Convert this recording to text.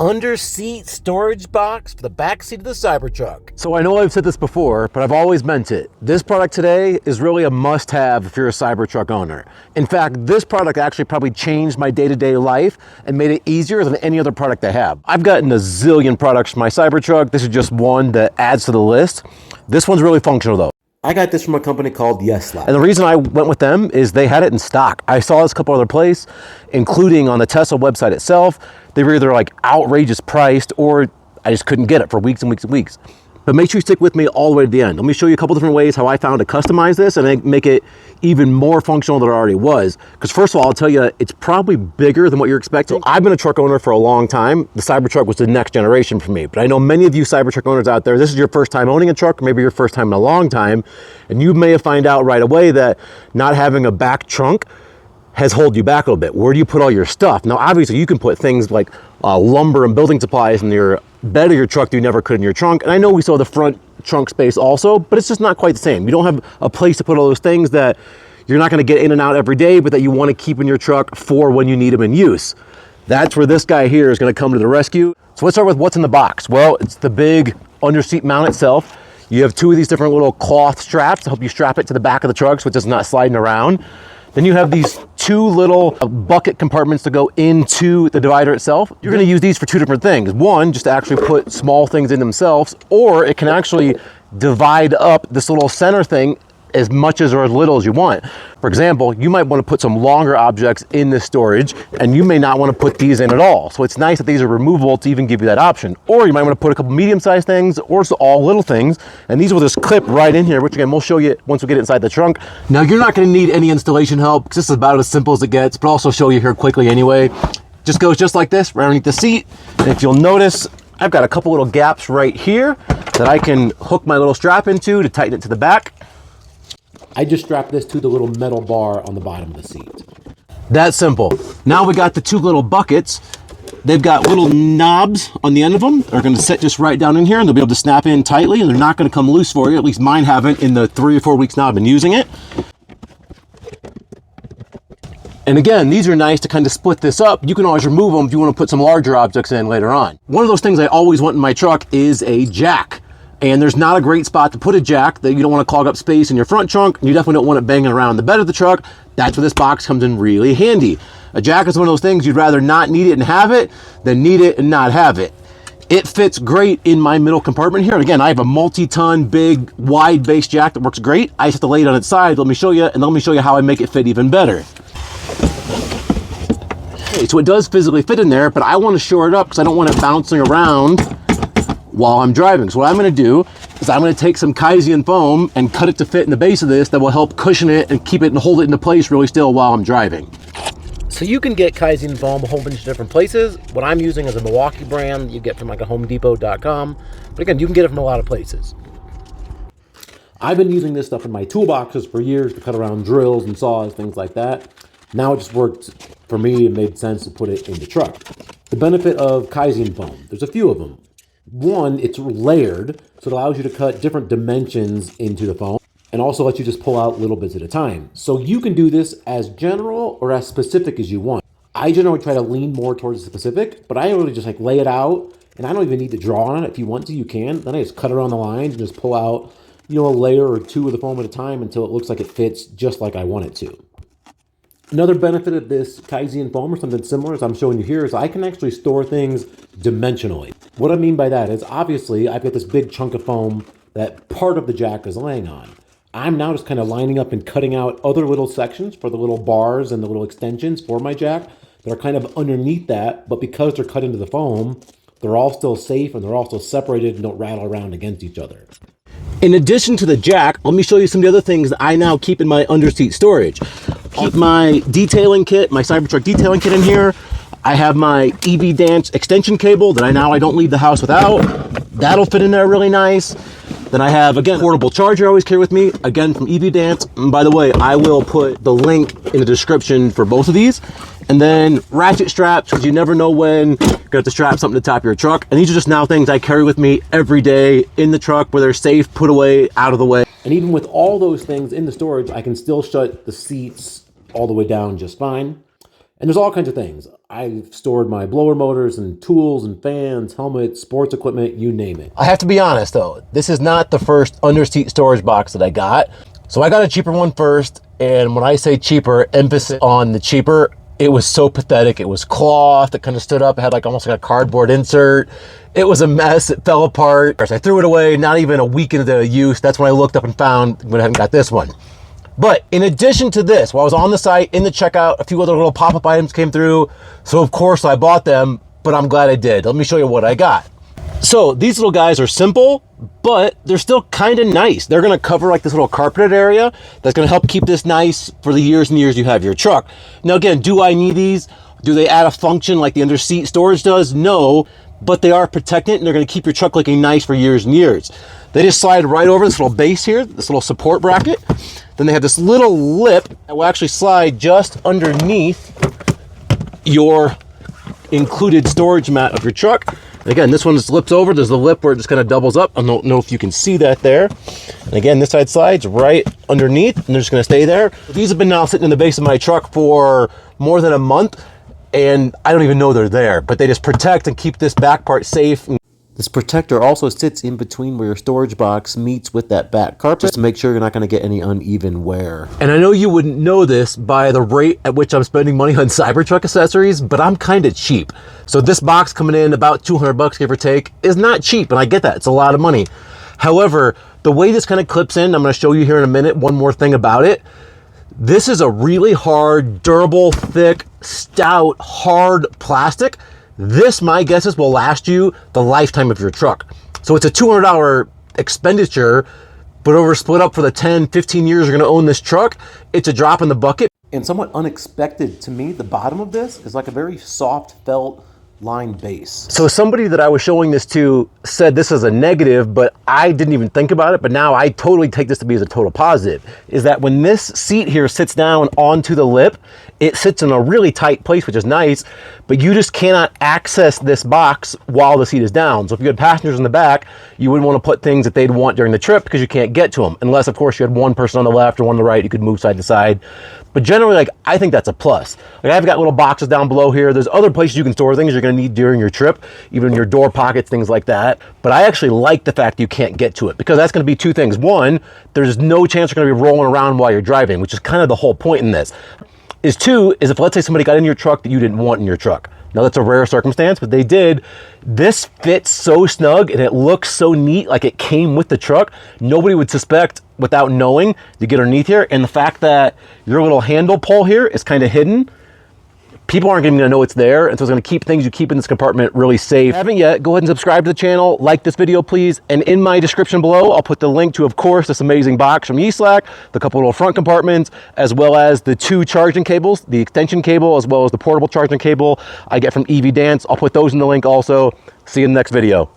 under-seat storage box for the back seat of the Cybertruck. So I know I've said this before, but I've always meant it. This product today is really a must-have if you're a Cybertruck owner. In fact, this product actually probably changed my day-to-day life and made it easier than any other product I have. I've gotten a zillion products for my Cybertruck. This is just one that adds to the list. This one's really functional though. I got this from a company called Yeslak. And the reason I went with them is they had it in stock. I saw this a couple other places, including on the Tesla website itself. They were either like outrageous priced or I just couldn't get it for weeks and weeks and weeks. But make sure you stick with me all the way to the end. Let me show you a couple different ways how I found to customize this and make it even more functional than it already was. Because first of all, I'll tell you, it's probably bigger than what you're expecting. I've been a truck owner for a long time. The Cybertruck was the next generation for me. But I know many of you Cybertruck owners out there, this is your first time owning a truck, or maybe your first time in a long time. And you may have found out right away that not having a back trunk has held you back a little bit. Where do you put all your stuff? Now, obviously you can put things like lumber and building supplies in your bed of your truck that you never could in your trunk. And I know we saw the front trunk space also, but it's just not quite the same. You don't have a place to put all those things that you're not gonna get in and out every day, but that you wanna keep in your truck for when you need them in use. That's where this guy here is gonna come to the rescue. So let's start with what's in the box. Well, it's the big under seat mount itself. You have two of these different little cloth straps to help you strap it to the back of the truck so it's just not sliding around. Then you have these two little bucket compartments to go into the divider itself. You're gonna use these for two different things. One, just to actually put small things in themselves, or it can actually divide up this little center thing as much as or as little as you want. For example, you might want to put some longer objects in this storage and you may not want to put these in at all. So it's nice that these are removable to even give you that option. Or you might want to put a couple medium-sized things or all little things, and these will just clip right in here, which again, we'll show you once we get inside the trunk. Now you're not going to need any installation help because this is about as simple as it gets, but I'll also show you here quickly anyway. Just goes just like this, right underneath the seat. And if you'll notice, I've got a couple little gaps right here that I can hook my little strap into to tighten it to the back. I just strapped this to the little metal bar on the bottom of the seat. That's simple. Now we got the two little buckets. They've got little knobs on the end of them. They're gonna sit just right down in here and they'll be able to snap in tightly and they're not gonna come loose for you. At least mine haven't in the 3 or 4 weeks now I've been using it. And again, these are nice to kind of split this up. You can always remove them if you want to put some larger objects in later on. One of those things I always want in my truck is a jack. And there's not a great spot to put a jack that you don't want to clog up space in your front trunk. And you definitely don't want it banging around the bed of the truck. That's where this box comes in really handy. A jack is one of those things you'd rather not need it and have it than need it and not have it. It fits great in my middle compartment here. And again, I have a multi-ton, big, wide base jack that works great. I just have to lay it on its side. Let me show you, and let me show you how I make it fit even better. Okay, so it does physically fit in there, but I want to shore it up because I don't want it bouncing around while I'm driving. So what I'm going to do is I'm going to take some Kaizen foam and cut it to fit in the base of this that will help cushion it and keep it and hold it into place really still while I'm driving. So you can get Kaizen foam a whole bunch of different places. What I'm using is a Milwaukee brand you get from like a homedepot.com. But again, you can get it from a lot of places. I've been using this stuff in my toolboxes for years to cut around drills and saws, things like that. Now it just worked for me. It made sense to put it in the truck. The benefit of Kaizen foam, there's a few of them. One, it's layered, so it allows you to cut different dimensions into the foam and also lets you just pull out little bits at a time. So you can do this as general or as specific as you want. I generally try to lean more towards the specific, but I really just like lay it out and I don't even need to draw on it. If you want to, you can. Then I just cut it on the lines and just pull out, a layer or two of the foam at a time until it looks like it fits just like I want it to. Another benefit of this Kaizen foam or something similar as I'm showing you here is I can actually store things dimensionally. What I mean by that is obviously I've got this big chunk of foam that part of the jack is laying on. I'm now just kind of lining up and cutting out other little sections for the little bars and the little extensions for my jack that are kind of underneath that, but because they're cut into the foam, they're all still safe and they're all still separated and don't rattle around against each other. In addition to the jack, let me show you some of the other things that I now keep in my underseat storage. Keep my detailing kit, my Cybertruck detailing kit in here. I have my EVDANCE extension cable that I don't leave the house without. That'll fit in there really nice. Then I have, again, portable charger I always carry with me, again from EVDANCE. And by the way, I will put the link in the description for both of these. And then ratchet straps, because you never know when you're gonna have to strap something to the top of your truck. And these are just now things I carry with me every day in the truck where they're safe, put away, out of the way. And even with all those things in the storage, I can still shut the seats all the way down just fine. And there's all kinds of things. I've stored my blower motors and tools and fans, helmets, sports equipment, you name it. I have to be honest though, this is not the first under-seat storage box that I got. So I got a cheaper one first, and when I say cheaper, emphasis on the cheaper, it was so pathetic. It was cloth, it kind of stood up, it had like almost like a cardboard insert. It was a mess, it fell apart. So I threw it away, not even a week into use. That's when I looked up and found, went ahead and got this one. But in addition to this, while I was on the site, in the checkout, a few other little pop-up items came through. So of course I bought them, but I'm glad I did. Let me show you what I got. So these little guys are simple, but they're still kind of nice. They're gonna cover like this little carpeted area that's gonna help keep this nice for the years and years you have your truck. Now again, do I need these? Do they add a function like the under seat storage does? No, but they are protected and they're gonna keep your truck looking nice for years and years. They just slide right over this little base here, this little support bracket. Then they have this little lip that will actually slide just underneath your included storage mat of your truck. And again, this one just flips over. There's the lip where it just kind of doubles up. I don't know if you can see that there. And again, this side slides right underneath and they're just gonna stay there. These have been now sitting in the base of my truck for more than a month and I don't even know they're there, but they just protect and keep this back part safe. This protector also sits in between where your storage box meets with that back carpet, just to make sure you're not going to get any uneven wear. And I know you wouldn't know this by the rate at which I'm spending money on Cybertruck accessories, but I'm kind of cheap. So this box coming in about 200 bucks, give or take, is not cheap, and I get that. It's a lot of money. However, the way this kind of clips in, I'm going to show you here in a minute one more thing about it. This is a really hard, durable, thick, stout, hard plastic. This, my guess is, will last you the lifetime of your truck. So it's a $200 expenditure, but over split up for the 10, 15 years you're gonna own this truck, it's a drop in the bucket. And somewhat unexpected to me, the bottom of this is like a very soft felt lined base. So somebody that I was showing this to said this is a negative, but I didn't even think about it, but now I totally take this to be as a total positive, is that when this seat here sits down onto the lip, it sits in a really tight place, which is nice, but you just cannot access this box while the seat is down. So if you had passengers in the back, you wouldn't want to put things that they'd want during the trip because you can't get to them. Unless, of course, you had one person on the left or one on the right, you could move side to side. But generally, like, I think that's a plus. Like, I've got little boxes down below here. There's other places you can store things you're going to need during your trip, even your door pockets, things like that. But I actually like the fact that you can't get to it because that's going to be two things. One, there's no chance you're going to be rolling around while you're driving, which is kind of the whole point in this. Two is if, let's say, somebody got in your truck that you didn't want in your truck. Now that's a rare circumstance, but they did. This fits so snug and it looks so neat, like it came with the truck. Nobody would suspect without knowing to get underneath here. And the fact that your little handle pull here is kind of hidden, people aren't even gonna know it's there, and so it's gonna keep things you keep in this compartment really safe. If you haven't yet, go ahead and subscribe to the channel, like this video, please. And in my description below, I'll put the link to, of course, this amazing box from Yeslak, the couple little front compartments, as well as the two charging cables, the extension cable, as well as the portable charging cable I get from EVDANCE. I'll put those in the link also. See you in the next video.